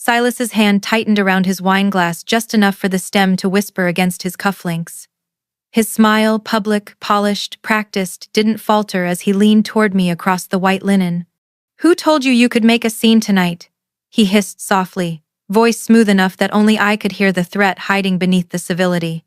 Silas's hand tightened around his wine glass just enough for the stem to whisper against his cufflinks. His smile, public, polished, practiced, didn't falter as he leaned toward me across the white linen. "Who told you you could make a scene tonight?" he hissed softly, voice smooth enough that only I could hear the threat hiding beneath the civility.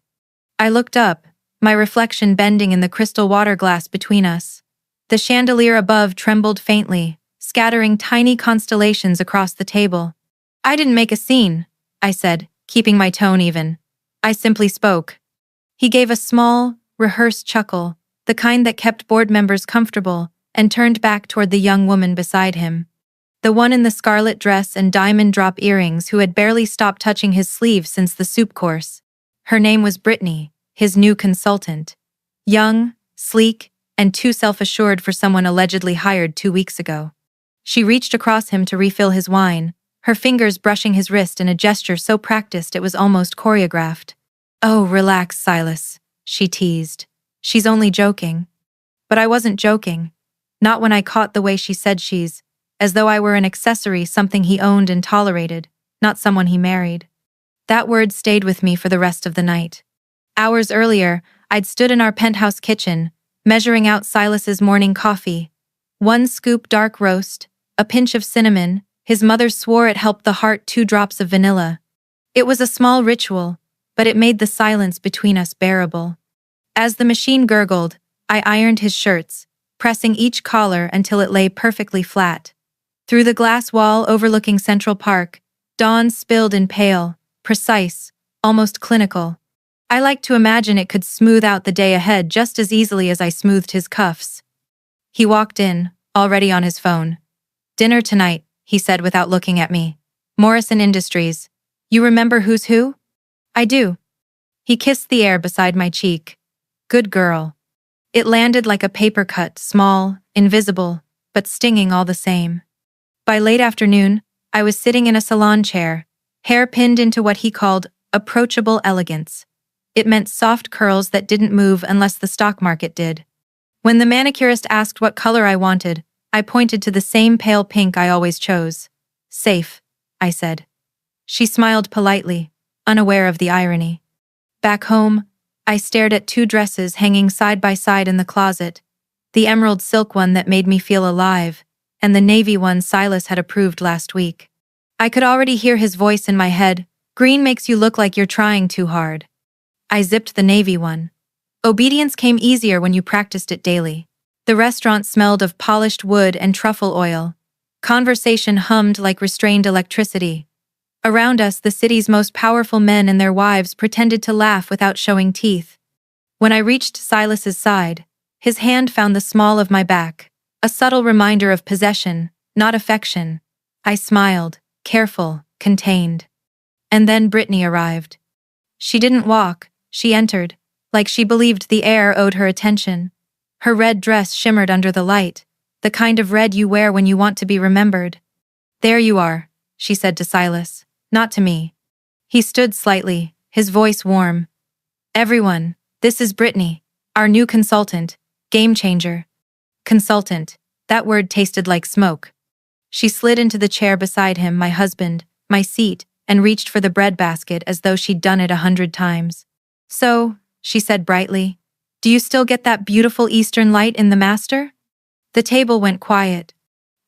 I looked up, my reflection bending in the crystal water glass between us. The chandelier above trembled faintly, scattering tiny constellations across the table. "I didn't make a scene," I said, keeping my tone even. "I simply spoke." He gave a small, rehearsed chuckle, the kind that kept board members comfortable, and turned back toward the young woman beside him. The one in the scarlet dress and diamond drop earrings who had barely stopped touching his sleeve since the soup course. Her name was Brittany, his new consultant. Young, sleek, and too self-assured for someone allegedly hired 2 weeks ago. She reached across him to refill his wine, her fingers brushing his wrist in a gesture so practiced it was almost choreographed. "Oh, relax, Silas," she teased. "She's only joking." But I wasn't joking. Not when I caught the way she said she's, as though I were an accessory, something he owned and tolerated, not someone he married. That word stayed with me for the rest of the night. Hours earlier, I'd stood in our penthouse kitchen, measuring out Silas's morning coffee. 1 scoop dark roast, a pinch of cinnamon. His mother swore it helped the heart, 2 drops of vanilla. It was a small ritual, but it made the silence between us bearable. As the machine gurgled, I ironed his shirts, pressing each collar until it lay perfectly flat. Through the glass wall overlooking Central Park, dawn spilled in pale, precise, almost clinical. I liked to imagine it could smooth out the day ahead just as easily as I smoothed his cuffs. He walked in, already on his phone. "Dinner tonight," he said without looking at me. "Morrison Industries. You remember who's who?" "I do." He kissed the air beside my cheek. "Good girl." It landed like a paper cut, small, invisible, but stinging all the same. By late afternoon, I was sitting in a salon chair, hair pinned into what he called approachable elegance. It meant soft curls that didn't move unless the stock market did. When the manicurist asked what color I wanted, I pointed to the same pale pink I always chose. "Safe," I said. She smiled politely, unaware of the irony. Back home, I stared at 2 dresses hanging side by side in the closet, the emerald silk one that made me feel alive, and the navy one Silas had approved last week. I could already hear his voice in my head. "Green makes you look like you're trying too hard." I zipped the navy one. Obedience came easier when you practiced it daily. The restaurant smelled of polished wood and truffle oil. Conversation hummed like restrained electricity. Around us, the city's most powerful men and their wives pretended to laugh without showing teeth. When I reached Silas's side, his hand found the small of my back, a subtle reminder of possession, not affection. I smiled, careful, contained. And then Brittany arrived. She didn't walk, she entered, like she believed the air owed her attention. Her red dress shimmered under the light, the kind of red you wear when you want to be remembered. "There you are," she said to Silas, not to me. He stood slightly, his voice warm. "Everyone, this is Brittany, our new consultant, game changer." Consultant, that word tasted like smoke. She slid into the chair beside him, my husband, my seat, and reached for the breadbasket as though she'd done it 100 times. "So," she said brightly, "do you still get that beautiful Eastern light in the master?" The table went quiet.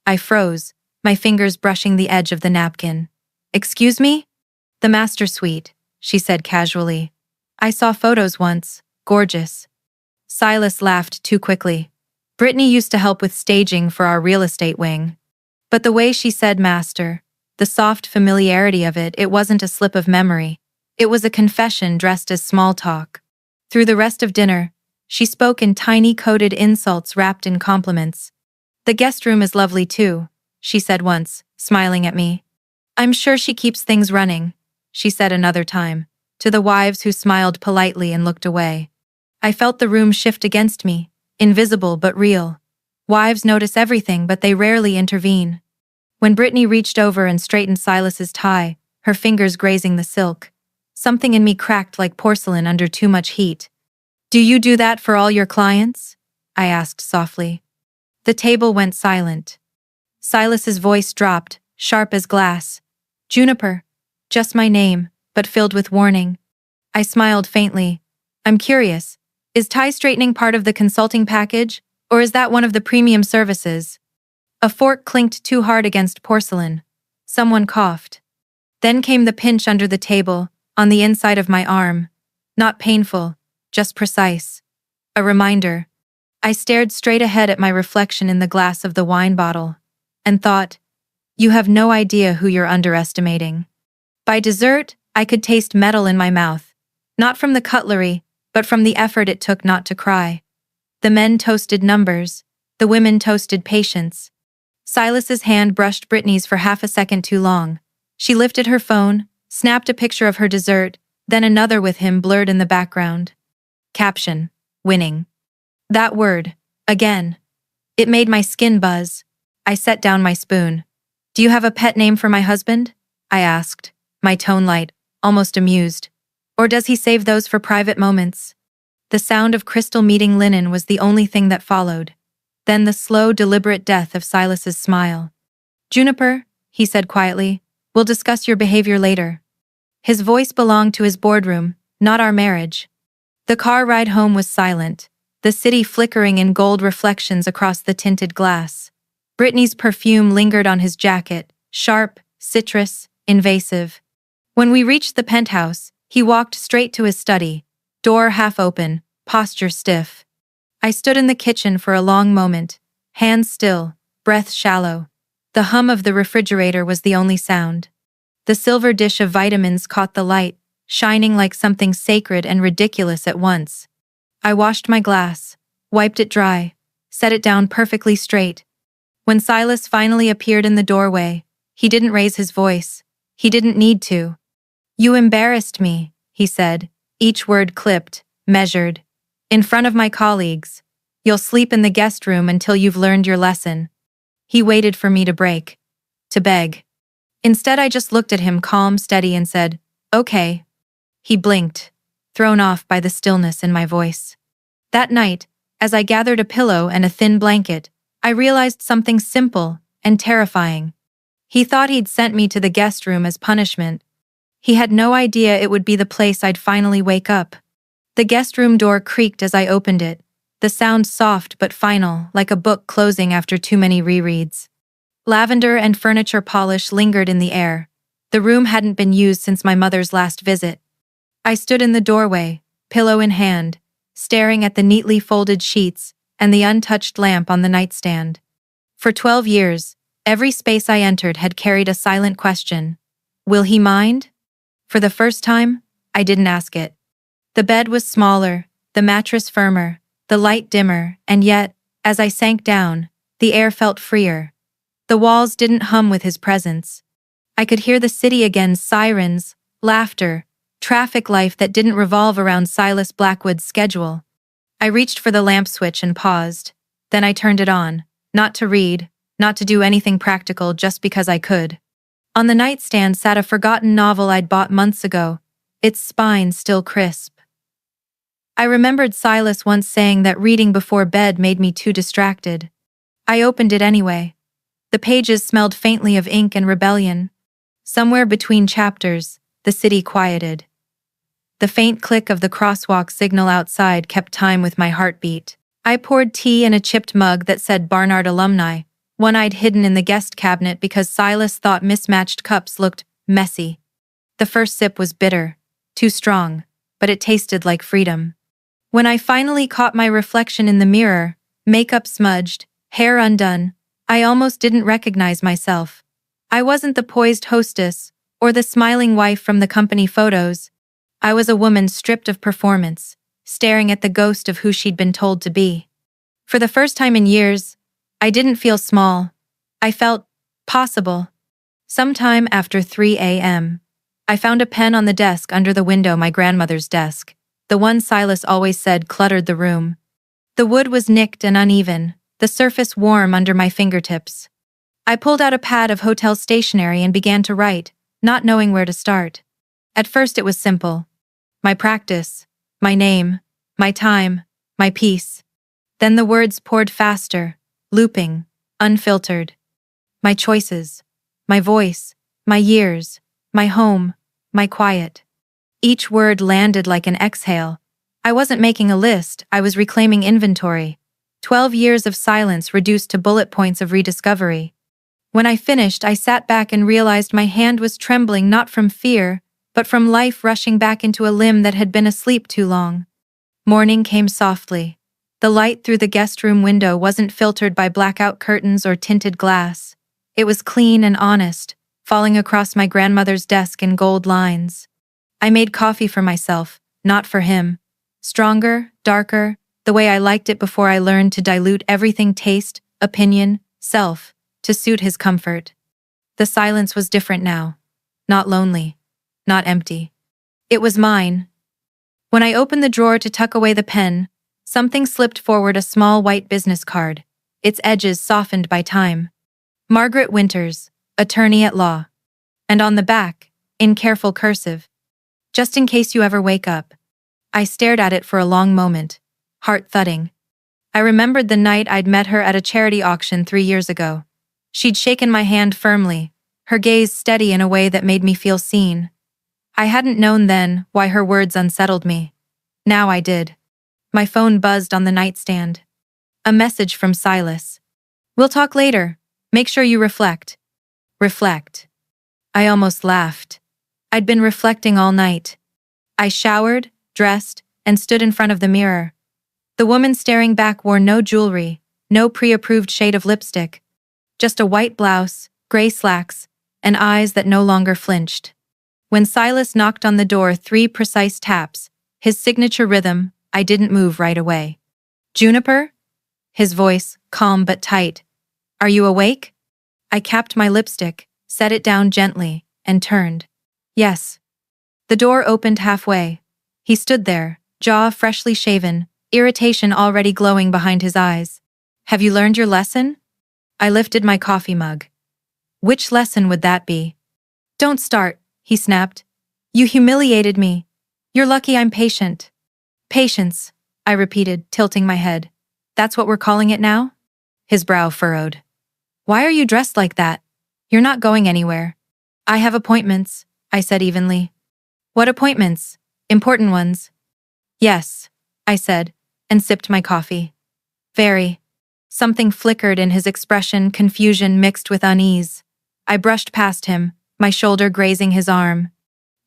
I froze, my fingers brushing the edge of the napkin. "Excuse me?" "The master suite," she said casually. "I saw photos once. Gorgeous." Silas laughed too quickly. Brittany used to help with staging for our real estate wing. But the way she said master, the soft familiarity of it, it wasn't a slip of memory. It was a confession dressed as small talk. Through the rest of dinner, she spoke in tiny coded insults wrapped in compliments. "The guest room is lovely too," she said once, smiling at me. "I'm sure she keeps things running," she said another time, to the wives who smiled politely and looked away. I felt the room shift against me, invisible but real. Wives notice everything, but they rarely intervene. When Brittany reached over and straightened Silas's tie, her fingers grazing the silk, something in me cracked like porcelain under too much heat. "Do you do that for all your clients?" I asked softly. The table went silent. Silas's voice dropped, sharp as glass. Juniper. Just my name, but filled with warning. I smiled faintly. I'm curious. Is tie straightening part of the consulting package, or is that one of the premium services? A fork clinked too hard against porcelain. Someone coughed. Then came the pinch under the table, on the inside of my arm. Not painful, just precise. A reminder. I stared straight ahead at my reflection in the glass of the wine bottle, and thought, you have no idea who you're underestimating. By dessert, I could taste metal in my mouth, not from the cutlery, but from the effort it took not to cry. The men toasted numbers, the women toasted patience. Silas's hand brushed Brittany's for half a second too long. She lifted her phone, snapped a picture of her dessert, then another with him blurred in the background. Caption: winning. That word, again. It made my skin buzz. I set down my spoon. Do you have a pet name for my husband? I asked, my tone light, almost amused. Or does he save those for private moments? The sound of crystal meeting linen was the only thing that followed. Then the slow, deliberate death of Silas's smile. Juniper, he said quietly, we'll discuss your behavior later. His voice belonged to his boardroom, not our marriage. The car ride home was silent, the city flickering in gold reflections across the tinted glass. Brittany's perfume lingered on his jacket, sharp, citrus, invasive. When we reached the penthouse, he walked straight to his study, door half open, posture stiff. I stood in the kitchen for a long moment, hands still, breath shallow. The hum of the refrigerator was the only sound. The silver dish of vitamins caught the light, shining like something sacred and ridiculous at once. I washed my glass, wiped it dry, set it down perfectly straight. When Silas finally appeared in the doorway, he didn't raise his voice. He didn't need to. You embarrassed me, he said, each word clipped, measured. In front of my colleagues. You'll sleep in the guest room until you've learned your lesson. He waited for me to break. To beg. Instead, I just looked at him calm, steady, and said, okay. He blinked, thrown off by the stillness in my voice. That night, as I gathered a pillow and a thin blanket, I realized something simple and terrifying. He thought he'd sent me to the guest room as punishment. He had no idea it would be the place I'd finally wake up. The guest room door creaked as I opened it, the sound soft but final, like a book closing after too many rereads. Lavender and furniture polish lingered in the air. The room hadn't been used since my mother's last visit. I stood in the doorway, pillow in hand, staring at the neatly folded sheets and the untouched lamp on the nightstand. For 12 years, every space I entered had carried a silent question. Will he mind? For the first time, I didn't ask it. The bed was smaller, the mattress firmer, the light dimmer, and yet, as I sank down, the air felt freer. The walls didn't hum with his presence. I could hear the city again, sirens, laughter, traffic life that didn't revolve around Silas Blackwood's schedule. I reached for the lamp switch and paused. Then I turned it on, not to read, not to do anything practical, just because I could. On the nightstand sat a forgotten novel I'd bought months ago, its spine still crisp. I remembered Silas once saying that reading before bed made me too distracted. I opened it anyway. The pages smelled faintly of ink and rebellion. Somewhere between chapters, the city quieted. The faint click of the crosswalk signal outside kept time with my heartbeat. I poured tea in a chipped mug that said Barnard Alumni, one I'd hidden in the guest cabinet because Silas thought mismatched cups looked messy. The first sip was bitter, too strong, but it tasted like freedom. When I finally caught my reflection in the mirror, makeup smudged, hair undone, I almost didn't recognize myself. I wasn't the poised hostess or the smiling wife from the company photos. I was a woman stripped of performance, staring at the ghost of who she'd been told to be. For the first time in years, I didn't feel small. I felt possible. Sometime after 3 a.m., I found a pen on the desk under the window, my grandmother's desk, the one Silas always said cluttered the room. The wood was nicked and uneven, the surface warm under my fingertips. I pulled out a pad of hotel stationery and began to write, not knowing where to start. At first it was simple. My practice, my name, my time, my peace. Then the words poured faster, looping, unfiltered. My choices, my voice, My years, my home, my quiet. Each word landed like an exhale. I wasn't making a list, I was reclaiming inventory. 12 years of silence reduced to bullet points of rediscovery. When I finished, I sat back and realized my hand was trembling not from fear, but from life rushing back into a limb that had been asleep too long. Morning came softly. The light through the guest room window wasn't filtered by blackout curtains or tinted glass. It was clean and honest, falling across my grandmother's desk in gold lines. I made coffee for myself, not for him. Stronger, darker, the way I liked it before I learned to dilute everything taste, opinion, self, to suit his comfort. The silence was different now. Not lonely. Not empty. It was mine. When I opened the drawer to tuck away the pen, something slipped forward, a small white business card, its edges softened by time. Margaret Winters, attorney at law. And on the back, in careful cursive, just in case you ever wake up. I stared at it for a long moment, heart thudding. I remembered the night I'd met her at a charity auction 3 years ago. She'd shaken my hand firmly, her gaze steady in a way that made me feel seen. I hadn't known then why her words unsettled me. Now I did. My phone buzzed on the nightstand. A message from Silas. "We'll talk later. Make sure you reflect." Reflect. I almost laughed. I'd been reflecting all night. I showered, dressed, and stood in front of the mirror. The woman staring back wore no jewelry, no pre-approved shade of lipstick. Just a white blouse, gray slacks, and eyes that no longer flinched. When Silas knocked on the door 3 precise taps, his signature rhythm, I didn't move right away. "Juniper?" His voice, calm but tight. "Are you awake?" I capped my lipstick, set it down gently, and turned. "Yes." The door opened halfway. He stood there, jaw freshly shaven, irritation already glowing behind his eyes. "Have you learned your lesson?" I lifted my coffee mug. "Which lesson would that be?" "Don't start," he snapped. "You humiliated me. You're lucky I'm patient." "Patience," I repeated, tilting my head. "That's what we're calling it now?" His brow furrowed. "Why are you dressed like that? You're not going anywhere." "I have appointments," I said evenly. "What appointments? Important ones?" "Yes," I said, and sipped my coffee. "Very." Something flickered in his expression, confusion mixed with unease. I brushed past him, my shoulder grazing his arm.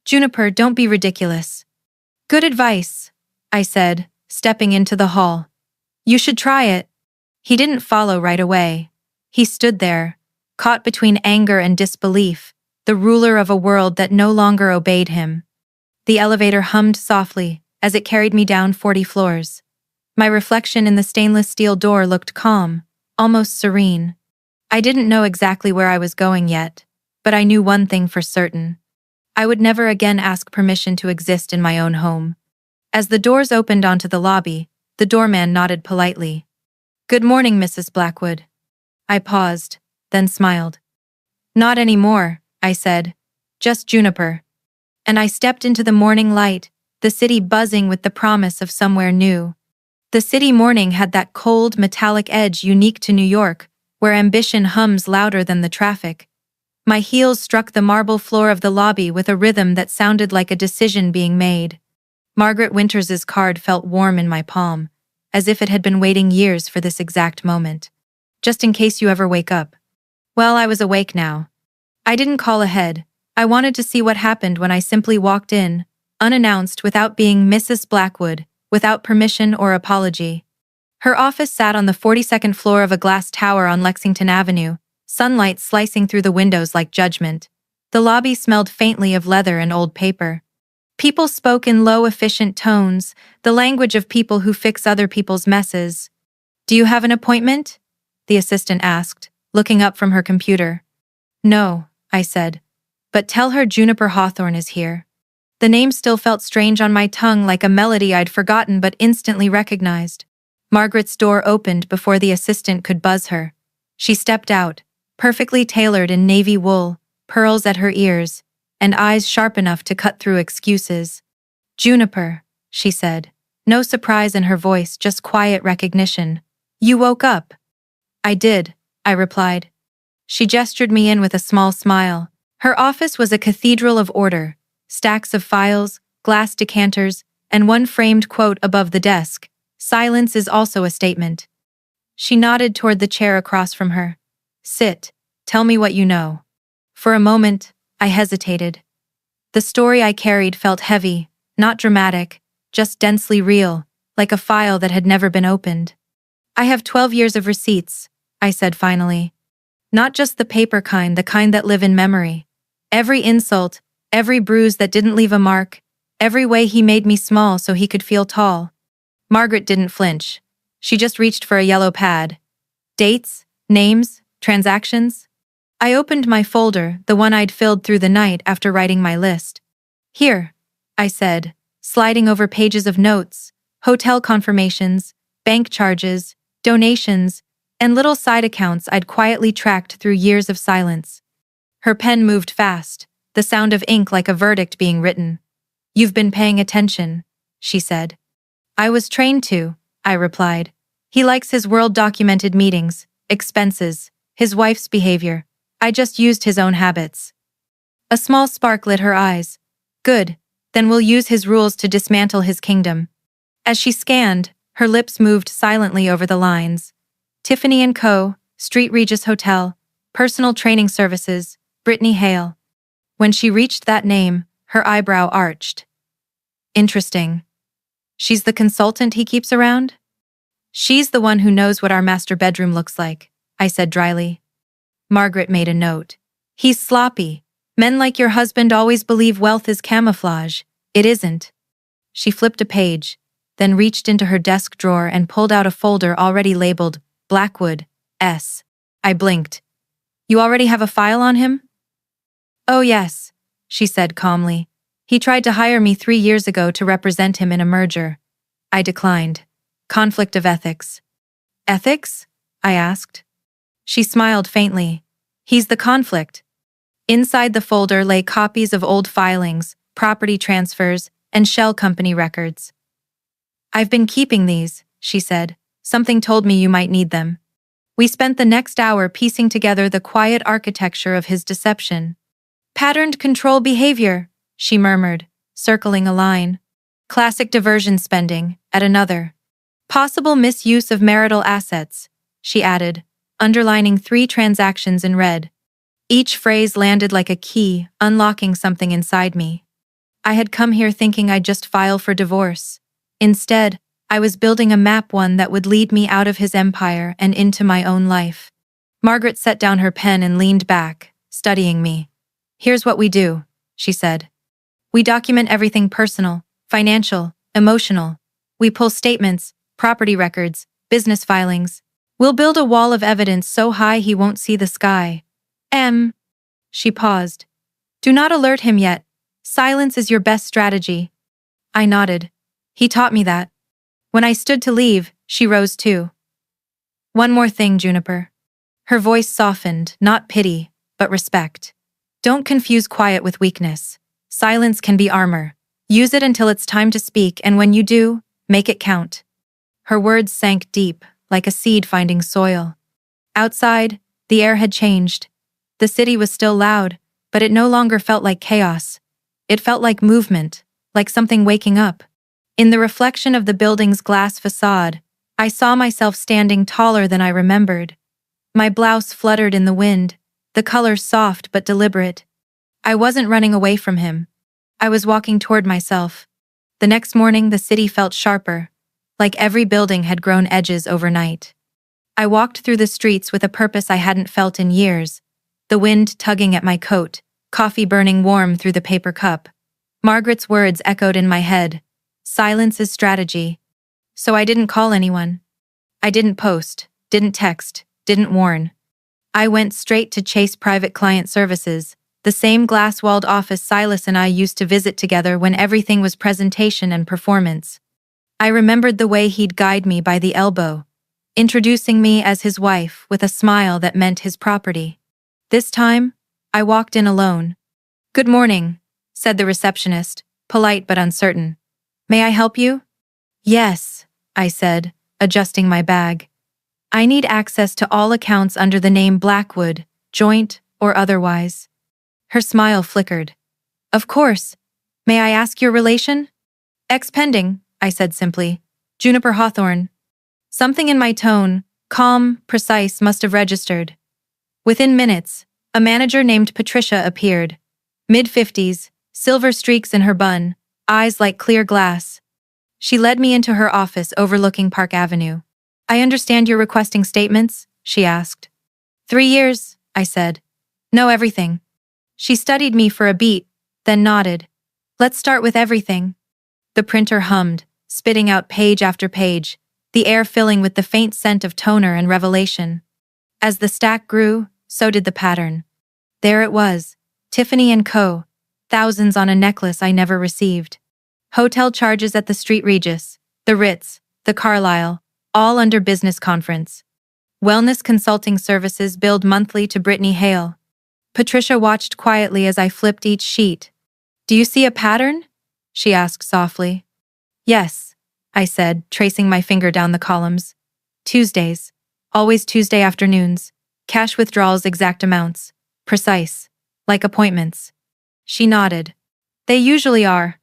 "Juniper, don't be ridiculous." "Good advice," I said, stepping into the hall. "You should try it." He didn't follow right away. He stood there, caught between anger and disbelief, the ruler of a world that no longer obeyed him. The elevator hummed softly as it carried me down 40 floors. My reflection in the stainless steel door looked calm, almost serene. I didn't know exactly where I was going yet, but I knew one thing for certain. I would never again ask permission to exist in my own home. As the doors opened onto the lobby, the doorman nodded politely. "Good morning, Mrs. Blackwood." I paused, then smiled. "Not anymore," I said. "Just Juniper." And I stepped into the morning light, the city buzzing with the promise of somewhere new. The city morning had that cold, metallic edge unique to New York, where ambition hums louder than the traffic. My heels struck the marble floor of the lobby with a rhythm that sounded like a decision being made. Margaret Winters's card felt warm in my palm, as if it had been waiting years for this exact moment. "Just in case you ever wake up." Well, I was awake now. I didn't call ahead. I wanted to see what happened when I simply walked in, unannounced, without being Mrs. Blackwood, without permission or apology. Her office sat on the 42nd floor of a glass tower on Lexington Avenue, sunlight slicing through the windows like judgment. The lobby smelled faintly of leather and old paper. People spoke in low, efficient tones, the language of people who fix other people's messes. "Do you have an appointment?" the assistant asked, looking up from her computer. "No," I said. "But tell her Juniper Hawthorne is here." The name still felt strange on my tongue, like a melody I'd forgotten but instantly recognized. Margaret's door opened before the assistant could buzz her. She stepped out, perfectly tailored in navy wool, pearls at her ears, and eyes sharp enough to cut through excuses. "Juniper," she said. No surprise in her voice, just quiet recognition. "You woke up." "I did," I replied. She gestured me in with a small smile. Her office was a cathedral of order, stacks of files, glass decanters, and one framed quote above the desk: "Silence is also a statement." She nodded toward the chair across from her. "Sit. Tell me what you know." For a moment, I hesitated. The story I carried felt heavy, not dramatic, just densely real, like a file that had never been opened. "I have 12 years of receipts," I said finally. "Not just the paper kind, the kind that live in memory. Every insult, every bruise that didn't leave a mark, every way he made me small so he could feel tall." Margaret didn't flinch. She just reached for a yellow pad. "Dates? Names? Transactions?" I opened my folder, the one I'd filled through the night after writing my list. "Here," I said, sliding over pages of notes, hotel confirmations, bank charges, donations, and little side accounts I'd quietly tracked through years of silence. Her pen moved fast, the sound of ink like a verdict being written. "You've been paying attention," she said. "I was trained to," I replied. "He likes his world-documented meetings, expenses, his wife's behavior. I just used his own habits." A small spark lit her eyes. "Good, then we'll use his rules to dismantle his kingdom." As she scanned, her lips moved silently over the lines. "Tiffany & Co., Street Regis Hotel, Personal Training Services, Brittany Hale." When she reached that name, her eyebrow arched. "Interesting. She's the consultant he keeps around?" "She's the one who knows what our master bedroom looks like," I said dryly. Margaret made a note. "He's sloppy. Men like your husband always believe wealth is camouflage. It isn't." She flipped a page, then reached into her desk drawer and pulled out a folder already labeled Blackwood, S. I blinked. "You already have a file on him?" "Oh yes," she said calmly. "He tried to hire me 3 years ago to represent him in a merger. I declined. Conflict of ethics." "Ethics?" I asked. She smiled faintly. "He's the conflict." Inside the folder lay copies of old filings, property transfers, and shell company records. "I've been keeping these," she said. "Something told me you might need them." We spent the next hour piecing together the quiet architecture of his deception. "Patterned control behavior," she murmured, circling a line. "Classic diversion spending," at another. "Possible misuse of marital assets," she added, underlining 3 transactions in red. Each phrase landed like a key, unlocking something inside me. I had come here thinking I'd just file for divorce. Instead, I was building a map, one that would lead me out of his empire and into my own life. Margaret set down her pen and leaned back, studying me. "Here's what we do," she said. "We document everything personal, financial, emotional. We pull statements, property records, business filings. We'll build a wall of evidence so high he won't see the sky. She paused. "Do not alert him yet. Silence is your best strategy." I nodded. "He taught me that." When I stood to leave, she rose too. "One more thing, Juniper." Her voice softened, not pity, but respect. "Don't confuse quiet with weakness. Silence can be armor. Use it until it's time to speak, and when you do, make it count." Her words sank deep, like a seed finding soil. Outside, the air had changed. The city was still loud, but it no longer felt like chaos. It felt like movement, like something waking up. In the reflection of the building's glass facade, I saw myself standing taller than I remembered. My blouse fluttered in the wind, the color soft but deliberate. I wasn't running away from him. I was walking toward myself. The next morning, the city felt sharper, like every building had grown edges overnight. I walked through the streets with a purpose I hadn't felt in years, the wind tugging at my coat, coffee burning warm through the paper cup. Margaret's words echoed in my head. Silence is strategy. So I didn't call anyone. I didn't post, didn't text, didn't warn. I went straight to Chase Private Client Services, the same glass-walled office Silas and I used to visit together when everything was presentation and performance. I remembered the way he'd guide me by the elbow, introducing me as his wife with a smile that meant his property. This time, I walked in alone. "Good morning," said the receptionist, polite but uncertain. "May I help you?" "Yes," I said, adjusting my bag. "I need access to all accounts under the name Blackwood, joint or otherwise." Her smile flickered. Of course. May I ask your relation? Ex-pending, I said simply. Juniper Hawthorne. Something in my tone, calm, precise, must have registered. Within minutes, a manager named Patricia appeared. Mid-50s, silver streaks in her bun, eyes like clear glass. She led me into her office overlooking Park Avenue. I understand you're requesting statements, she asked. 3 years, I said. Know everything. She studied me for a beat, then nodded. Let's start with everything. The printer hummed, spitting out page after page, the air filling with the faint scent of toner and revelation. As the stack grew, so did the pattern. There it was, Tiffany & Co., thousands on a necklace I never received. Hotel charges at the St. Regis, the Ritz, the Carlyle, all under business conference. Wellness consulting services billed monthly to Brittany Hale. Patricia watched quietly as I flipped each sheet. Do you see a pattern? She asked softly. Yes, I said, tracing my finger down the columns. Tuesdays. Always Tuesday afternoons. Cash withdrawals exact amounts. Precise. Like appointments. She nodded. They usually are.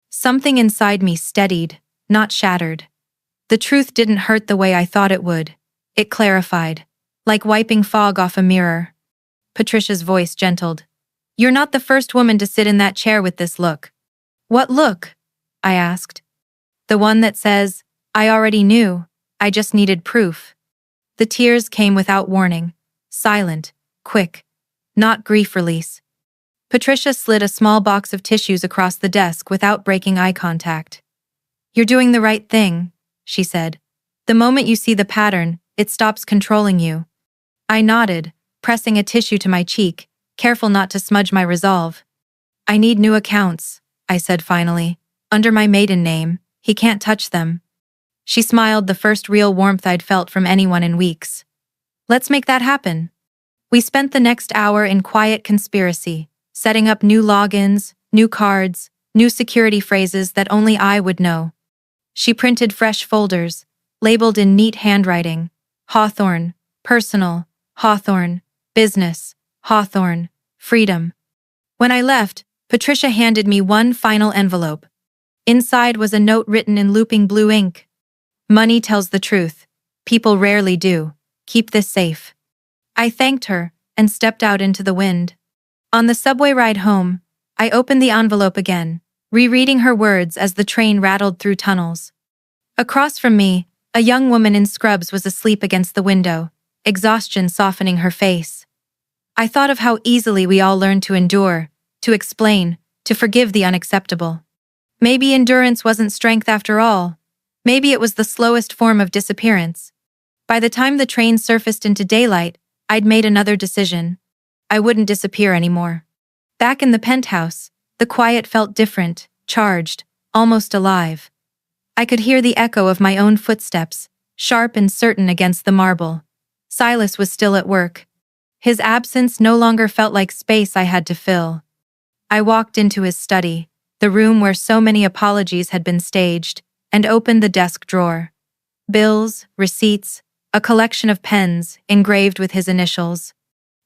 Something inside me steadied, not shattered. The truth didn't hurt the way I thought it would. It clarified. Like wiping fog off a mirror. Patricia's voice gentled. You're not the first woman to sit in that chair with this look. What look? I asked. The one that says, I already knew, I just needed proof. The tears came without warning. Silent, quick. Not grief release. Patricia slid a small box of tissues across the desk without breaking eye contact. You're doing the right thing, she said. The moment you see the pattern, it stops controlling you. I nodded, pressing a tissue to my cheek, careful not to smudge my resolve. I need new accounts, I said finally. Under my maiden name, he can't touch them. She smiled, the first real warmth I'd felt from anyone in weeks. Let's make that happen. We spent the next hour in quiet conspiracy, setting up new logins, new cards, new security phrases that only I would know. She printed fresh folders, labeled in neat handwriting. Hawthorne, personal, Hawthorne, business, Hawthorne, freedom. When I left, Patricia handed me one final envelope. Inside was a note written in looping blue ink. Money tells the truth. People rarely do. Keep this safe. I thanked her and stepped out into the wind. On the subway ride home, I opened the envelope again, rereading her words as the train rattled through tunnels. Across from me, a young woman in scrubs was asleep against the window, exhaustion softening her face. I thought of how easily we all learn to endure, to explain, to forgive the unacceptable. Maybe endurance wasn't strength after all. Maybe it was the slowest form of disappearance. By the time the train surfaced into daylight, I'd made another decision. I wouldn't disappear anymore. Back in the penthouse, the quiet felt different, charged, almost alive. I could hear the echo of my own footsteps, sharp and certain against the marble. Silas was still at work. His absence no longer felt like space I had to fill. I walked into his study, the room where so many apologies had been staged, and opened the desk drawer. Bills, receipts, a collection of pens engraved with his initials.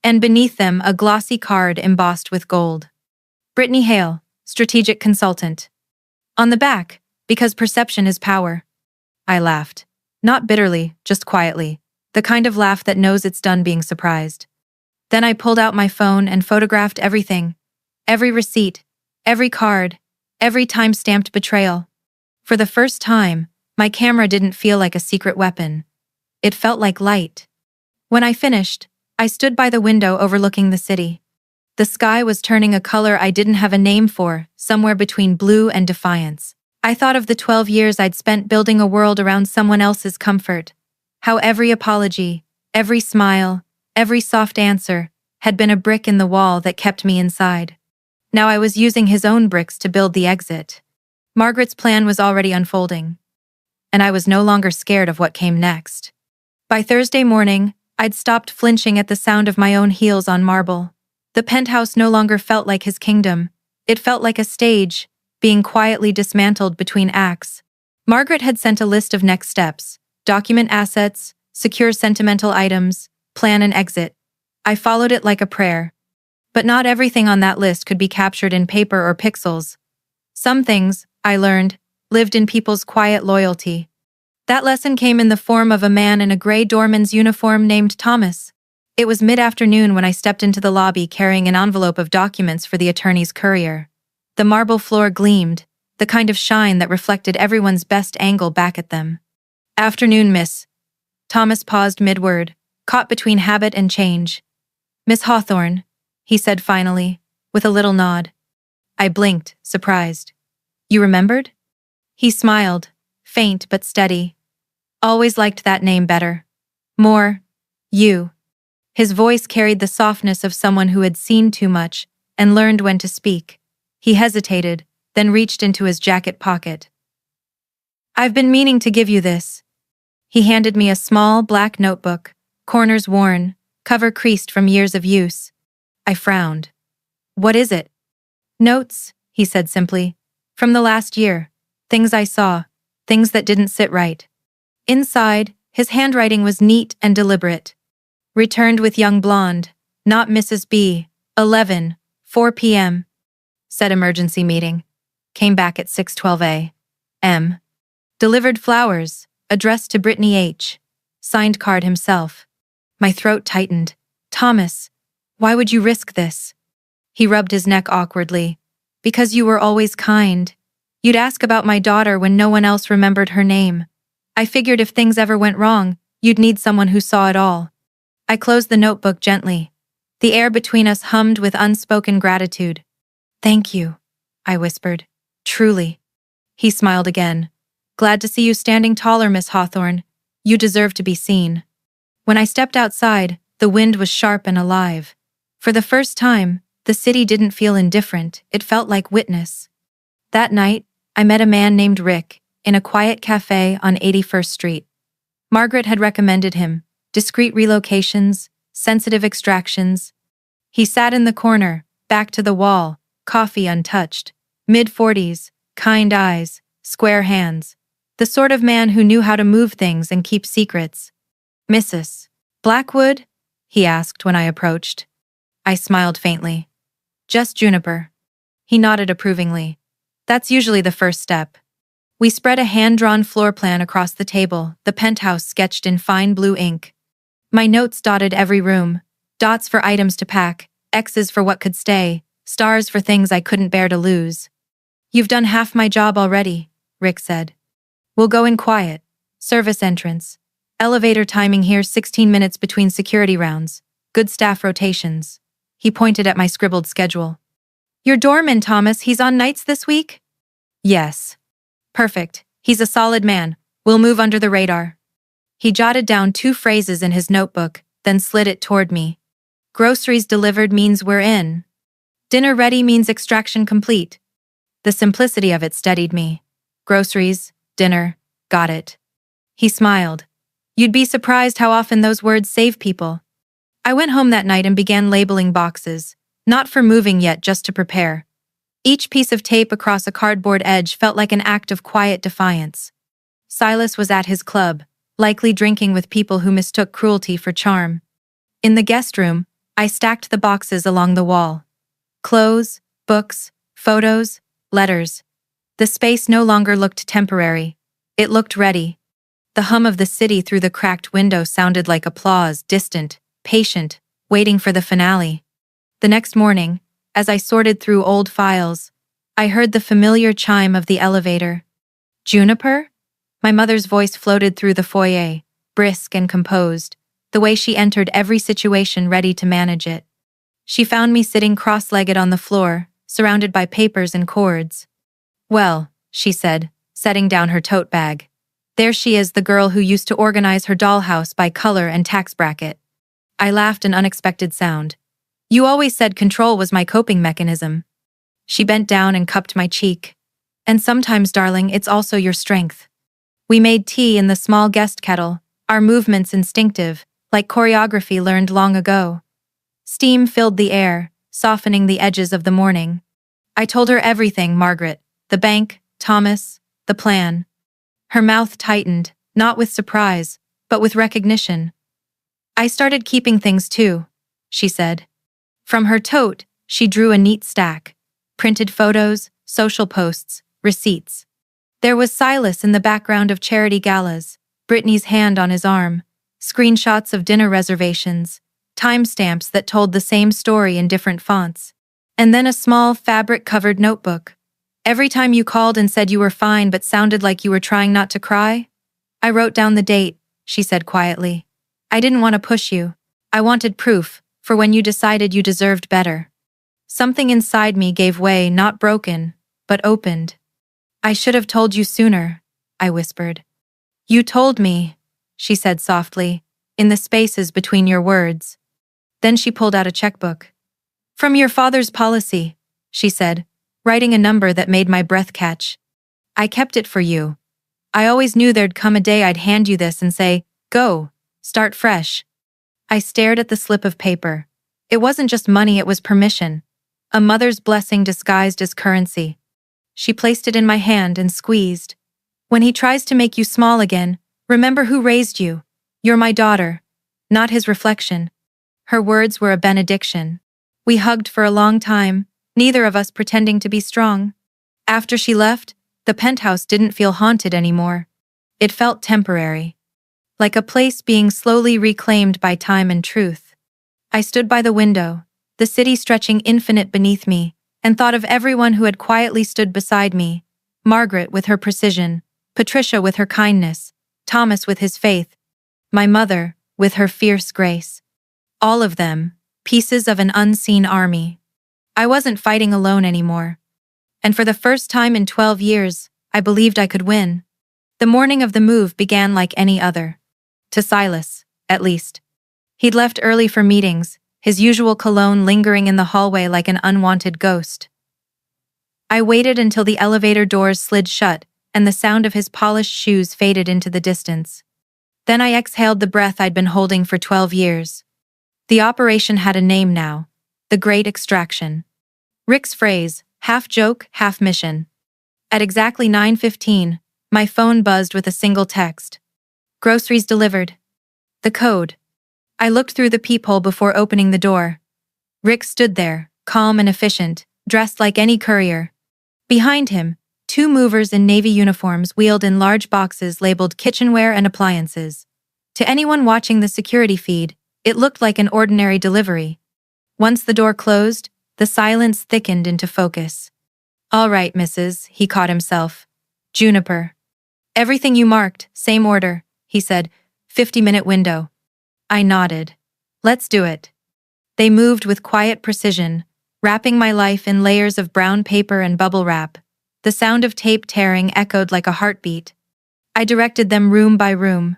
And beneath them a glossy card embossed with gold. Brittany Hale, strategic consultant. On the back, because perception is power. I laughed. Not bitterly, just quietly, the kind of laugh that knows it's done being surprised. Then I pulled out my phone and photographed everything. Every receipt, every card, every time-stamped betrayal. For the first time, my camera didn't feel like a secret weapon. It felt like light. When I finished, I stood by the window overlooking the city. The sky was turning a color I didn't have a name for, somewhere between blue and defiance. I thought of the 12 years I'd spent building a world around someone else's comfort. How every apology, every smile, every soft answer had been a brick in the wall that kept me inside. Now I was using his own bricks to build the exit. Margaret's plan was already unfolding. And I was no longer scared of what came next. By Thursday morning, I'd stopped flinching at the sound of my own heels on marble. The penthouse no longer felt like his kingdom. It felt like a stage, being quietly dismantled between acts. Margaret had sent a list of next steps: document assets, secure sentimental items, plan an exit. I followed it like a prayer. But not everything on that list could be captured in paper or pixels. Some things, I learned, lived in people's quiet loyalty. That lesson came in the form of a man in a gray doorman's uniform named Thomas. It was mid-afternoon when I stepped into the lobby carrying an envelope of documents for the attorney's courier. The marble floor gleamed, the kind of shine that reflected everyone's best angle back at them. "Afternoon, miss." Thomas paused mid-word, caught between habit and change. "Miss Hawthorne," he said finally, with a little nod. I blinked, surprised. "You remembered?" He smiled, faint but steady. "Always liked that name better. More, you." His voice carried the softness of someone who had seen too much and learned when to speak. He hesitated, then reached into his jacket pocket. "I've been meaning to give you this." He handed me a small, black notebook, corners worn, cover creased from years of use. I frowned. "What is it?" "Notes," he said simply. "From the last year. Things I saw. Things that didn't sit right." Inside, his handwriting was neat and deliberate. "Returned with young blonde, not Mrs. B, 11, 4 p.m. Said emergency meeting. Came back at 6:12 a.m. Delivered flowers, addressed to Brittany H. Signed card himself." My throat tightened. "Thomas, why would you risk this?" He rubbed his neck awkwardly. "Because you were always kind. You'd ask about my daughter when no one else remembered her name. I figured if things ever went wrong, you'd need someone who saw it all." I closed the notebook gently. The air between us hummed with unspoken gratitude. "Thank you," I whispered. "Truly." He smiled again. "Glad to see you standing taller, Miss Hawthorne. You deserve to be seen." When I stepped outside, the wind was sharp and alive. For the first time, the city didn't feel indifferent, it felt like witness. That night, I met a man named Rick in a quiet cafe on 81st Street. Margaret had recommended him, discreet relocations, sensitive extractions. He sat in the corner, back to the wall, coffee untouched, mid-40s, kind eyes, square hands. The sort of man who knew how to move things and keep secrets. "Mrs. Blackwood?" he asked when I approached. I smiled faintly. "Just Juniper." He nodded approvingly. "That's usually the first step." We spread a hand-drawn floor plan across the table, the penthouse sketched in fine blue ink. My notes dotted every room, dots for items to pack, X's for what could stay, stars for things I couldn't bear to lose. "You've done half my job already," Rick said. "We'll go in quiet. Service entrance. Elevator timing here 16 minutes between security rounds. Good staff rotations." He pointed at my scribbled schedule. "Your doorman, Thomas, he's on nights this week?" "Yes." "Perfect. He's a solid man. We'll move under the radar." He jotted down 2 phrases in his notebook, then slid it toward me. "Groceries delivered means we're in. Dinner ready means extraction complete." The simplicity of it steadied me. Groceries, dinner, got it. He smiled. "You'd be surprised how often those words save people." I went home that night and began labeling boxes, not for moving yet, just to prepare. Each piece of tape across a cardboard edge felt like an act of quiet defiance. Silas was at his club, likely drinking with people who mistook cruelty for charm. In the guest room, I stacked the boxes along the wall. Clothes, books, photos, letters. The space no longer looked temporary. It looked ready. The hum of the city through the cracked window sounded like applause, distant, patient, waiting for the finale. The next morning, as I sorted through old files, I heard the familiar chime of the elevator. "Juniper?" My mother's voice floated through the foyer, brisk and composed, the way she entered every situation ready to manage it. She found me sitting cross-legged on the floor, surrounded by papers and cords. "Well," she said, setting down her tote bag. "There she is, the girl who used to organize her dollhouse by color and tax bracket." I laughed an unexpected sound. "You always said control was my coping mechanism." She bent down and cupped my cheek. "And sometimes, darling, it's also your strength." We made tea in the small guest kettle, our movements instinctive, like choreography learned long ago. Steam filled the air, softening the edges of the morning. I told her everything, Margaret, the bank, Thomas, the plan. Her mouth tightened, not with surprise, but with recognition. "I started keeping things too," she said. From her tote, she drew a neat stack: printed photos, social posts, receipts. There was Silas in the background of charity galas, Brittany's hand on his arm, screenshots of dinner reservations, timestamps that told the same story in different fonts. And then a small, fabric-covered notebook. Every time you called and said you were fine but sounded like you were trying not to cry, I wrote down the date, she said quietly. I didn't want to push you. I wanted proof, for when you decided you deserved better. Something inside me gave way, not broken, but opened. I should have told you sooner, I whispered. You told me, she said softly, in the spaces between your words. Then she pulled out a checkbook. From your father's policy, she said, writing a number that made my breath catch. I kept it for you. I always knew there'd come a day I'd hand you this and say, go, start fresh. I stared at the slip of paper. It wasn't just money, it was permission. A mother's blessing disguised as currency. She placed it in my hand and squeezed. When he tries to make you small again, remember who raised you. You're my daughter, not his reflection. Her words were a benediction. We hugged for a long time, neither of us pretending to be strong. After she left, the penthouse didn't feel haunted anymore. It felt temporary, like a place being slowly reclaimed by time and truth. I stood by the window, the city stretching infinite beneath me, and thought of everyone who had quietly stood beside me. Margaret with her precision, Patricia with her kindness, Thomas with his faith, my mother with her fierce grace. All of them, pieces of an unseen army. I wasn't fighting alone anymore. And for the first time in 12 years, I believed I could win. The morning of the move began like any other. To Silas, at least. He'd left early for meetings, his usual cologne lingering in the hallway like an unwanted ghost. I waited until the elevator doors slid shut and the sound of his polished shoes faded into the distance. Then I exhaled the breath I'd been holding for 12 years. The operation had a name now: the Great Extraction. Rick's phrase, half joke, half mission. At exactly 9:15, my phone buzzed with a single text. Groceries delivered. The code. I looked through the peephole before opening the door. Rick stood there, calm and efficient, dressed like any courier. Behind him, 2 movers in navy uniforms wheeled in large boxes labeled kitchenware and appliances. To anyone watching the security feed, it looked like an ordinary delivery. Once the door closed, the silence thickened into focus. All right, Mrs., he caught himself. Juniper. Everything you marked, same order, he said. 50-minute window. I nodded. Let's do it. They moved with quiet precision, wrapping my life in layers of brown paper and bubble wrap. The sound of tape tearing echoed like a heartbeat. I directed them room by room.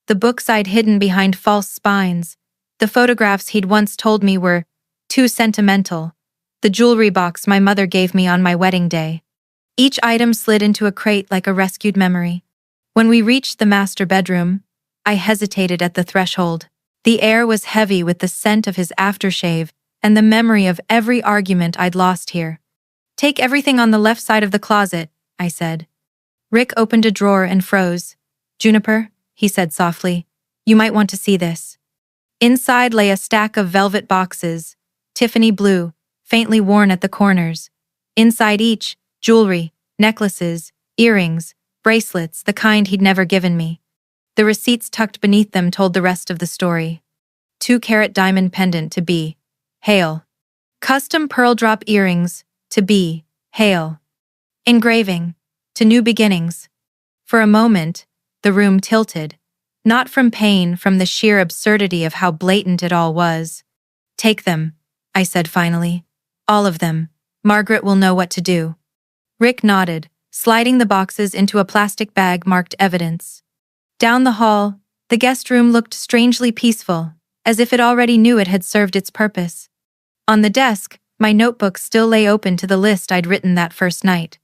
The books I'd hidden behind false spines. The photographs he'd once told me were too sentimental. The jewelry box my mother gave me on my wedding day. Each item slid into a crate like a rescued memory. When we reached the master bedroom, I hesitated at the threshold. The air was heavy with the scent of his aftershave and the memory of every argument I'd lost here. Take everything on the left side of the closet, I said. Rick opened a drawer and froze. Juniper, he said softly, you might want to see this. Inside lay a stack of velvet boxes, Tiffany blue, faintly worn at the corners. Inside each, jewelry, necklaces, earrings, bracelets, the kind he'd never given me. The receipts tucked beneath them told the rest of the story. 2-carat diamond pendant to B. Hale. Custom pearl drop earrings to B. Hale. Engraving to New Beginnings. For a moment, the room tilted. Not from pain, from the sheer absurdity of how blatant it all was. Take them, I said finally. All of them. Margaret will know what to do. Rick nodded, sliding the boxes into a plastic bag marked evidence. Down the hall, the guest room looked strangely peaceful, as if it already knew it had served its purpose. On the desk, my notebook still lay open to the list I'd written that first night.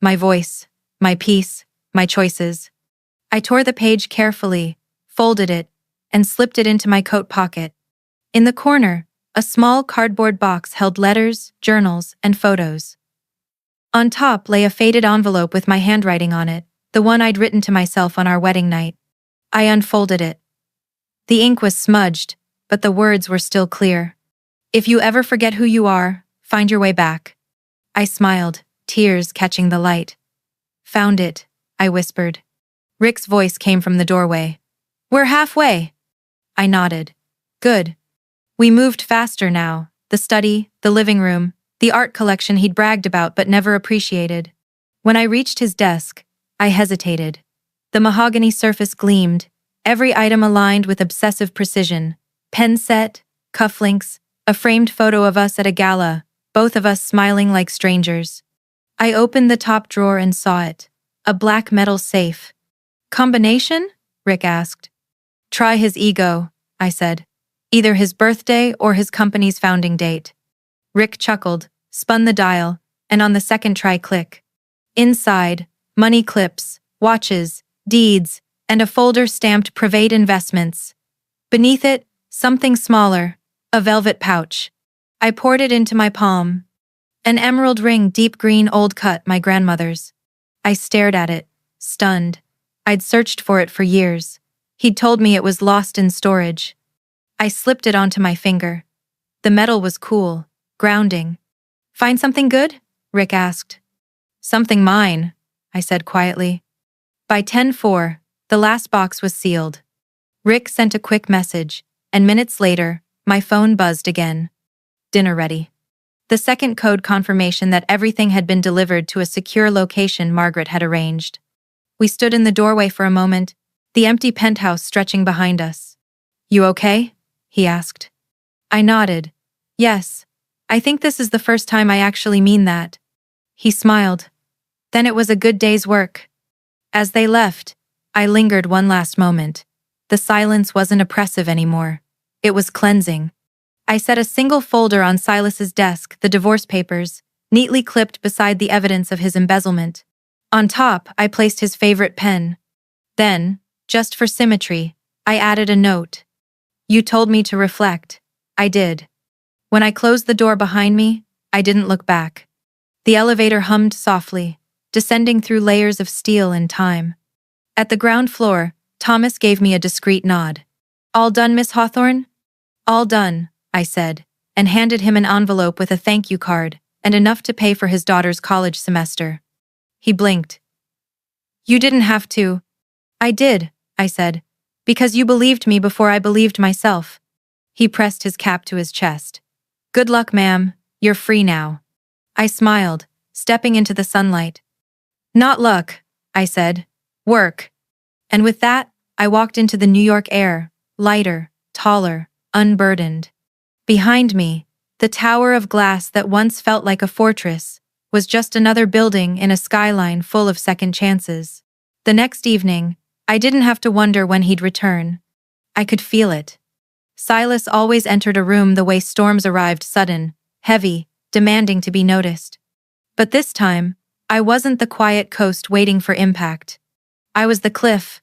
My voice, my peace, my choices. I tore the page carefully, folded it, and slipped it into my coat pocket. In the corner, a small cardboard box held letters, journals, and photos. On top lay a faded envelope with my handwriting on it, the one I'd written to myself on our wedding night. I unfolded it. The ink was smudged, but the words were still clear. If you ever forget who you are, find your way back. I smiled, tears catching the light. Found it, I whispered. Rick's voice came from the doorway. We're halfway. I nodded. Good. We moved faster now. The study, the living room, the art collection he'd bragged about but never appreciated. When I reached his desk, I hesitated. The mahogany surface gleamed, every item aligned with obsessive precision. Pen set, cufflinks, a framed photo of us at a gala, both of us smiling like strangers. I opened the top drawer and saw it. A black metal safe. Combination? Rick asked. Try his ego, I said. Either his birthday or his company's founding date. Rick chuckled, spun the dial, and on the second try click. Inside, money clips, watches, deeds, and a folder stamped Private Investments. Beneath it, something smaller, a velvet pouch. I poured it into my palm. An emerald ring, deep green, old cut, my grandmother's. I stared at it, stunned. I'd searched for it for years. He'd told me it was lost in storage. I slipped it onto my finger. The metal was cool, grounding. Find something good? Rick asked. Something mine, I said quietly. By 10:04, the last box was sealed. Rick sent a quick message, and minutes later, my phone buzzed again. Dinner ready. The second code confirmation that everything had been delivered to a secure location Margaret had arranged. We stood in the doorway for a moment, the empty penthouse stretching behind us. You okay? He asked. I nodded. Yes, I think this is the first time I actually mean that. He smiled. Then it was a good day's work. As they left, I lingered one last moment. The silence wasn't oppressive anymore. It was cleansing. I set a single folder on Silas's desk, the divorce papers, neatly clipped beside the evidence of his embezzlement. On top, I placed his favorite pen. Then, just for symmetry, I added a note. You told me to reflect. I did. When I closed the door behind me, I didn't look back. The elevator hummed softly, descending through layers of steel and time. At the ground floor, Thomas gave me a discreet nod. All done, Miss Hawthorne? All done, I said, and handed him an envelope with a thank you card and enough to pay for his daughter's college semester. He blinked. You didn't have to. I did, I said, because you believed me before I believed myself. He pressed his cap to his chest. Good luck, ma'am. You're free now. I smiled, stepping into the sunlight. Not luck, I said. Work. And with that, I walked into the New York air, lighter, taller, unburdened. Behind me, the tower of glass that once felt like a fortress was just another building in a skyline full of second chances. The next evening, I didn't have to wonder when he'd return. I could feel it. Silas always entered a room the way storms arrived, sudden, heavy, demanding to be noticed. But this time, I wasn't the quiet coast waiting for impact. I was the cliff.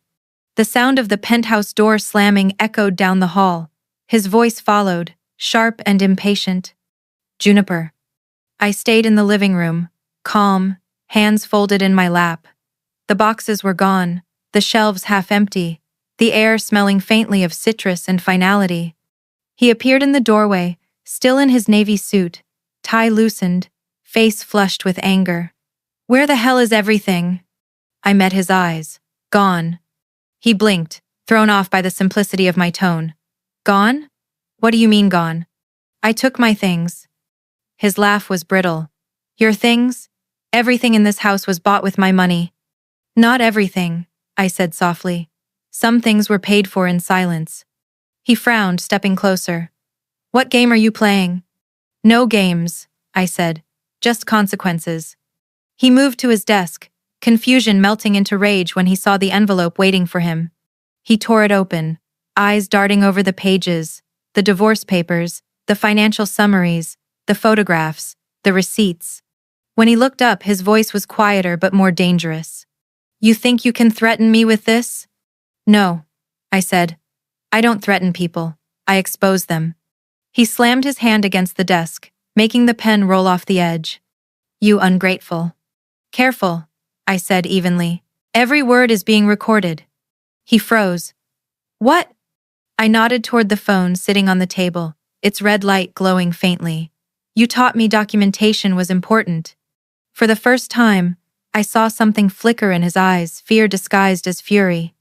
The sound of the penthouse door slamming echoed down the hall. His voice followed, sharp and impatient. Juniper. I stayed in the living room, calm, hands folded in my lap. The boxes were gone, the shelves half empty, the air smelling faintly of citrus and finality. He appeared in the doorway, still in his navy suit, tie loosened, face flushed with anger. Where the hell is everything? I met his eyes. Gone. He blinked, thrown off by the simplicity of my tone. Gone? What do you mean gone? I took my things. His laugh was brittle. Your things? Everything in this house was bought with my money. Not everything, I said softly. Some things were paid for in silence. He frowned, stepping closer. What game are you playing? No games, I said. Just consequences. He moved to his desk, confusion melting into rage when he saw the envelope waiting for him. He tore it open, eyes darting over the pages, the divorce papers, the financial summaries, the photographs, the receipts. When he looked up, his voice was quieter but more dangerous. You think you can threaten me with this? No, I said. I don't threaten people. I expose them. He slammed his hand against the desk, making the pen roll off the edge. You ungrateful. Careful, I said evenly. Every word is being recorded. He froze. What? I nodded toward the phone sitting on the table, its red light glowing faintly. You taught me documentation was important. For the first time, I saw something flicker in his eyes, fear disguised as fury.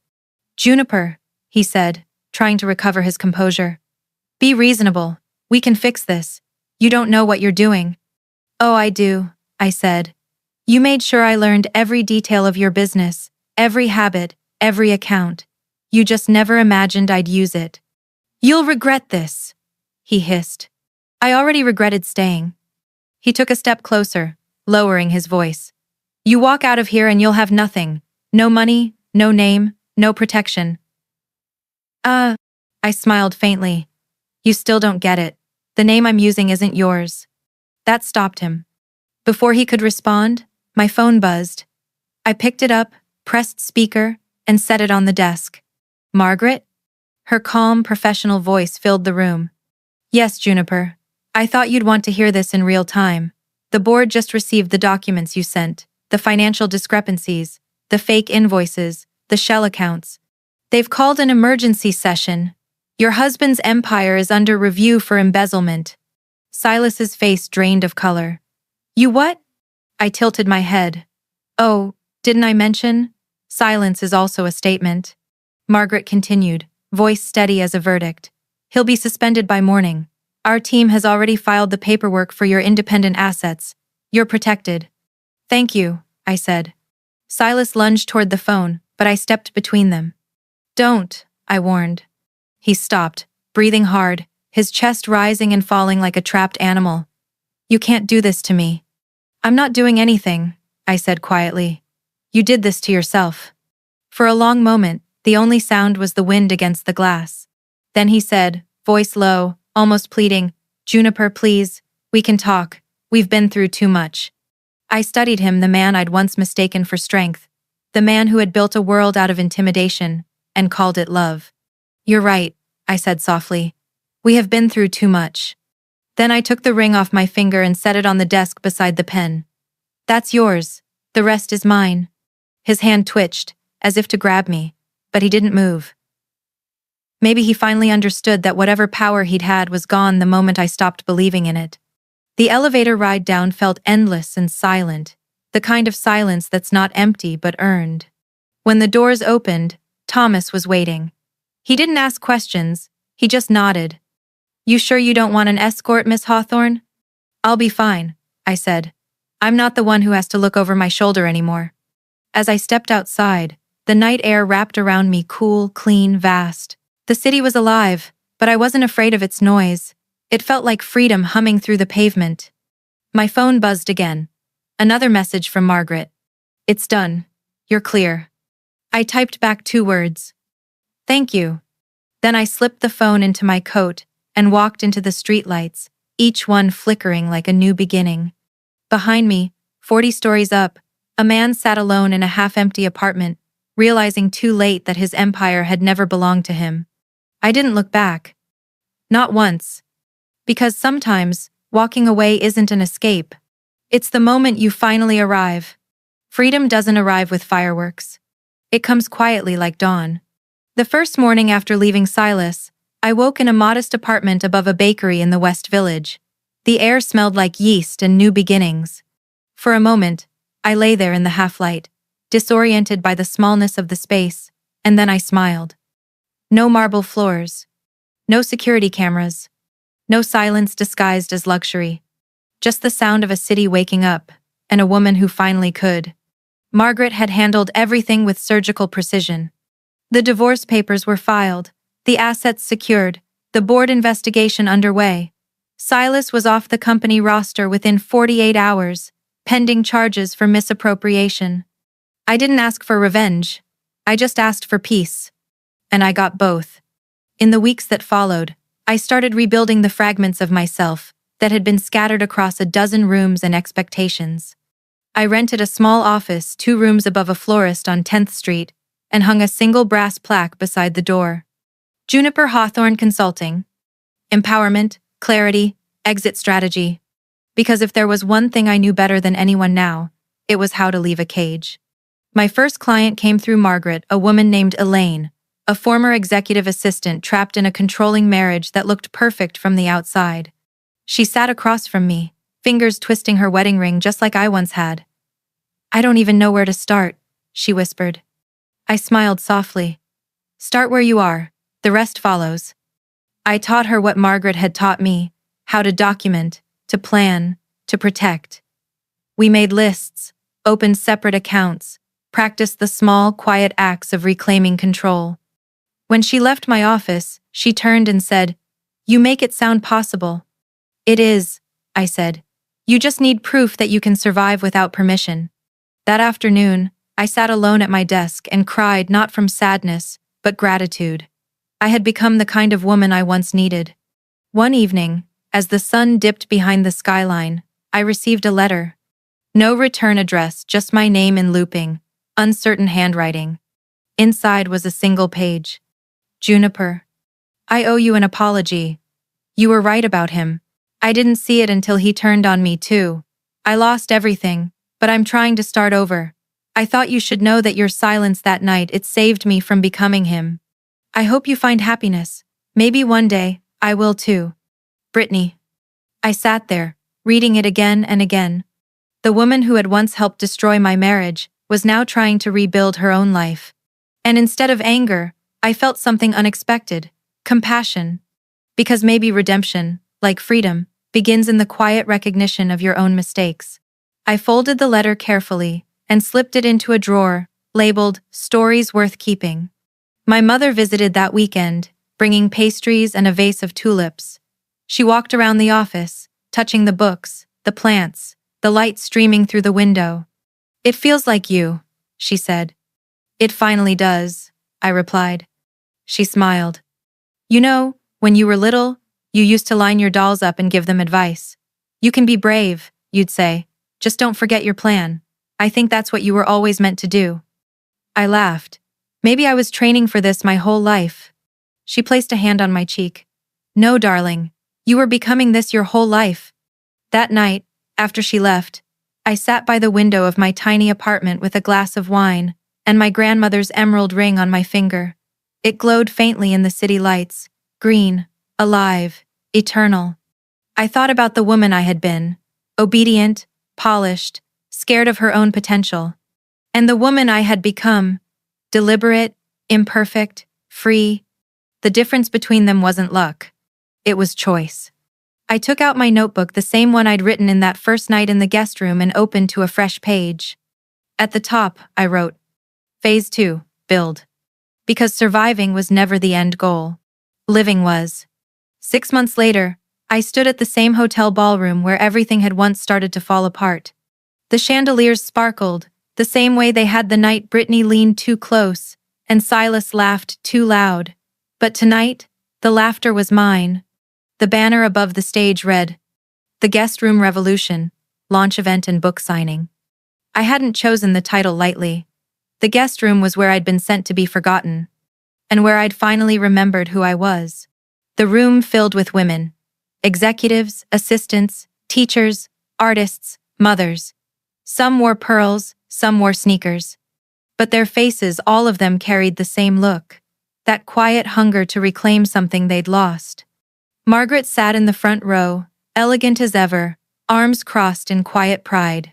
Juniper, he said, trying to recover his composure. Be reasonable. We can fix this. You don't know what you're doing. Oh, I do, I said. You made sure I learned every detail of your business, every habit, every account. You just never imagined I'd use it. You'll regret this, he hissed. I already regretted staying. He took a step closer, lowering his voice. You walk out of here and you'll have nothing. No money, no name, no protection. I smiled faintly. You still don't get it. The name I'm using isn't yours. That stopped him. Before he could respond, my phone buzzed. I picked it up, pressed speaker, and set it on the desk. Margaret? Her calm, professional voice filled the room. Yes, Juniper. I thought you'd want to hear this in real time. The board just received the documents you sent, the financial discrepancies, the fake invoices, the shell accounts. They've called an emergency session. Your husband's empire is under review for embezzlement. Silas's face drained of color. You what? I tilted my head. Oh, didn't I mention? Silence is also a statement. Margaret continued, voice steady as a verdict. He'll be suspended by morning. Our team has already filed the paperwork for your independent assets. You're protected. Thank you, I said. Silas lunged toward the phone, but I stepped between them. Don't, I warned. He stopped, breathing hard, his chest rising and falling like a trapped animal. You can't do this to me. I'm not doing anything, I said quietly. You did this to yourself. For a long moment, the only sound was the wind against the glass. Then he said, voice low, almost pleading, Juniper, please, we can talk. We've been through too much. I studied him, the man I'd once mistaken for strength, the man who had built a world out of intimidation and called it love. You're right, I said softly. We have been through too much. Then I took the ring off my finger and set it on the desk beside the pen. That's yours. The rest is mine. His hand twitched, as if to grab me, but he didn't move. Maybe he finally understood that whatever power he'd had was gone the moment I stopped believing in it. The elevator ride down felt endless and silent, the kind of silence that's not empty but earned. When the doors opened, Thomas was waiting. He didn't ask questions, he just nodded. You sure you don't want an escort, Miss Hawthorne? I'll be fine, I said. I'm not the one who has to look over my shoulder anymore. As I stepped outside, the night air wrapped around me, cool, clean, vast. The city was alive, but I wasn't afraid of its noise. It felt like freedom humming through the pavement. My phone buzzed again. Another message from Margaret. It's done. You're clear. I typed back 2 words. Thank you. Then I slipped the phone into my coat and walked into the streetlights, each one flickering like a new beginning. Behind me, 40 stories up, a man sat alone in a half-empty apartment, realizing too late that his empire had never belonged to him. I didn't look back. Not once. Because sometimes, walking away isn't an escape. It's the moment you finally arrive. Freedom doesn't arrive with fireworks. It comes quietly like dawn. The first morning after leaving Silas, I woke in a modest apartment above a bakery in the West Village. The air smelled like yeast and new beginnings. For a moment, I lay there in the half-light, disoriented by the smallness of the space, and then I smiled. No marble floors. No security cameras. No silence disguised as luxury. Just the sound of a city waking up, and a woman who finally could. Margaret had handled everything with surgical precision. The divorce papers were filed, the assets secured, the board investigation underway. Silas was off the company roster within 48 hours, pending charges for misappropriation. I didn't ask for revenge. I just asked for peace. And I got both. In the weeks that followed, I started rebuilding the fragments of myself that had been scattered across a dozen rooms and expectations. I rented a small office 2 rooms above a florist on 10th Street and hung a single brass plaque beside the door. Juniper Hawthorne Consulting. Empowerment, clarity, exit strategy. Because if there was one thing I knew better than anyone now, it was how to leave a cage. My first client came through Margaret, a woman named Elaine, a former executive assistant trapped in a controlling marriage that looked perfect from the outside. She sat across from me, fingers twisting her wedding ring just like I once had. "I don't even know where to start," she whispered. I smiled softly. "Start where you are, the rest follows." I taught her what Margaret had taught me, how to document, to plan, to protect. We made lists, opened separate accounts, practiced the small, quiet acts of reclaiming control. When she left my office, she turned and said, "You make it sound possible." "It is," I said. "You just need proof that you can survive without permission." That afternoon, I sat alone at my desk and cried not from sadness, but gratitude. I had become the kind of woman I once needed. One evening, as the sun dipped behind the skyline, I received a letter. No return address, just my name in looping, uncertain handwriting. Inside was a single page. "Juniper, I owe you an apology. You were right about him. I didn't see it until he turned on me too. I lost everything, but I'm trying to start over. I thought you should know that your silence that night, it saved me from becoming him. I hope you find happiness. Maybe one day, I will too. Brittany." I sat there, reading it again and again. The woman who had once helped destroy my marriage was now trying to rebuild her own life. And instead of anger, I felt something unexpected: compassion. Because maybe redemption, like freedom, begins in the quiet recognition of your own mistakes. I folded the letter carefully and slipped it into a drawer, labeled "Stories Worth Keeping." My mother visited that weekend, bringing pastries and a vase of tulips. She walked around the office, touching the books, the plants, the light streaming through the window. "It feels like you," she said. "It finally does," I replied. She smiled. "You know, when you were little, you used to line your dolls up and give them advice. You can be brave, you'd say. Just don't forget your plan. I think that's what you were always meant to do." I laughed. Maybe I was training for this my whole life. She placed a hand on my cheek. "No, darling. You were becoming this your whole life." That night, after she left, I sat by the window of my tiny apartment with a glass of wine and my grandmother's emerald ring on my finger. It glowed faintly in the city lights, green, alive, eternal. I thought about the woman I had been, obedient, polished, scared of her own potential. And the woman I had become, deliberate, imperfect, free. The difference between them wasn't luck. It was choice. I took out my notebook, the same one I'd written in that first night in the guest room, and opened to a fresh page. At the top, I wrote, "Phase 2, build." Because surviving was never the end goal. Living was. 6 months later, I stood at the same hotel ballroom where everything had once started to fall apart. The chandeliers sparkled, the same way they had the night Brittany leaned too close, and Silas laughed too loud. But tonight, the laughter was mine. The banner above the stage read, "The Guest Room Revolution, Launch Event and Book Signing." I hadn't chosen the title lightly. The guest room was where I'd been sent to be forgotten, and where I'd finally remembered who I was. The room filled with women. Executives, assistants, teachers, artists, mothers. Some wore pearls, some wore sneakers. But their faces, all of them, carried the same look. That quiet hunger to reclaim something they'd lost. Margaret sat in the front row, elegant as ever, arms crossed in quiet pride.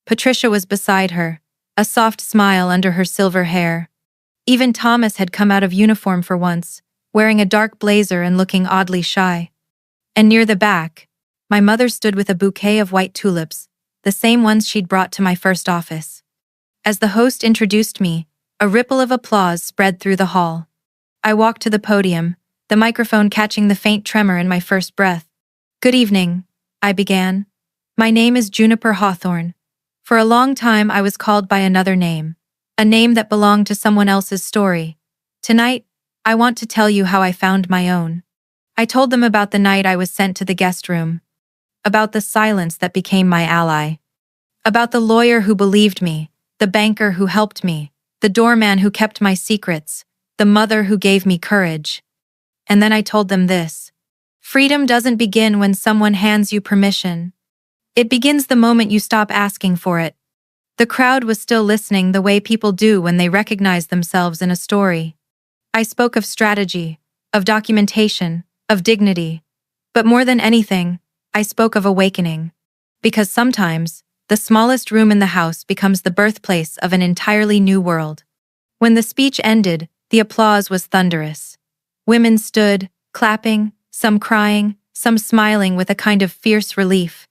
Patricia was beside her, a soft smile under her silver hair. Even Thomas had come out of uniform for once, wearing a dark blazer and looking oddly shy. And near the back, my mother stood with a bouquet of white tulips, the same ones she'd brought to my first office. As the host introduced me, a ripple of applause spread through the hall. I walked to the podium, the microphone catching the faint tremor in my first breath. "Good evening," I began. "My name is Juniper Hawthorne. For a long time I was called by another name, a name that belonged to someone else's story. Tonight, I want to tell you how I found my own." I told them about the night I was sent to the guest room, about the silence that became my ally, about the lawyer who believed me, the banker who helped me, the doorman who kept my secrets, the mother who gave me courage. And then I told them this: freedom doesn't begin when someone hands you permission. It begins the moment you stop asking for it. The crowd was still listening the way people do when they recognize themselves in a story. I spoke of strategy, of documentation, of dignity. But more than anything, I spoke of awakening. Because sometimes, the smallest room in the house becomes the birthplace of an entirely new world. When the speech ended, the applause was thunderous. Women stood, clapping, some crying, some smiling with a kind of fierce relief.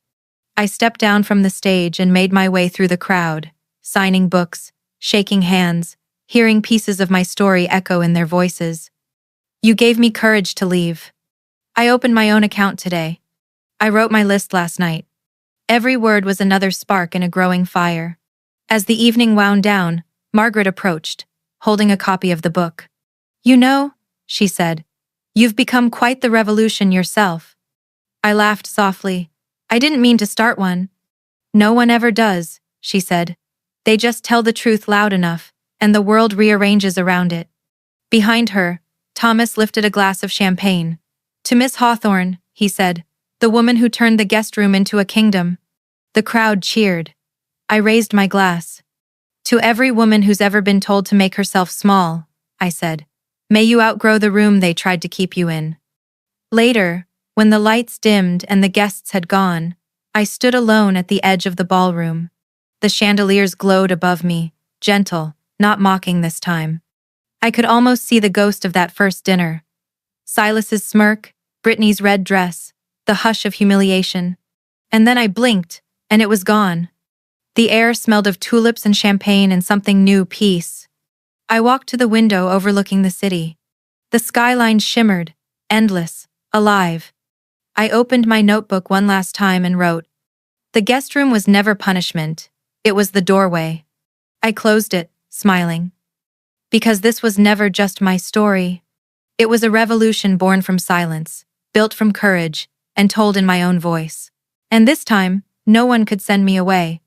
I stepped down from the stage and made my way through the crowd, signing books, shaking hands, hearing pieces of my story echo in their voices. You gave me courage to leave. I opened my own account today. I wrote my list last night. Every word was another spark in a growing fire. As the evening wound down, Margaret approached, holding a copy of the book. You know, she said, you've become quite the revolution yourself. I laughed softly. I didn't mean to start one. No one ever does, she said. They just tell the truth loud enough, and the world rearranges around it. Behind her, Thomas lifted a glass of champagne. To Miss Hawthorne, he said, the woman who turned the guest room into a kingdom. The crowd cheered. I raised my glass. To every woman who's ever been told to make herself small, I said. May you outgrow the room they tried to keep you in. Later, when the lights dimmed and the guests had gone, I stood alone at the edge of the ballroom. The chandeliers glowed above me, gentle, not mocking this time. I could almost see the ghost of that first dinner. Silas's smirk, Brittany's red dress, the hush of humiliation. And then I blinked, and it was gone. The air smelled of tulips and champagne and something new, peace. I walked to the window overlooking the city. The skyline shimmered, endless, alive. I opened my notebook one last time and wrote, the guest room was never punishment, it was the doorway. I closed it, smiling. Because this was never just my story. It was a revolution born from silence, built from courage, and told in my own voice. And this time, no one could send me away.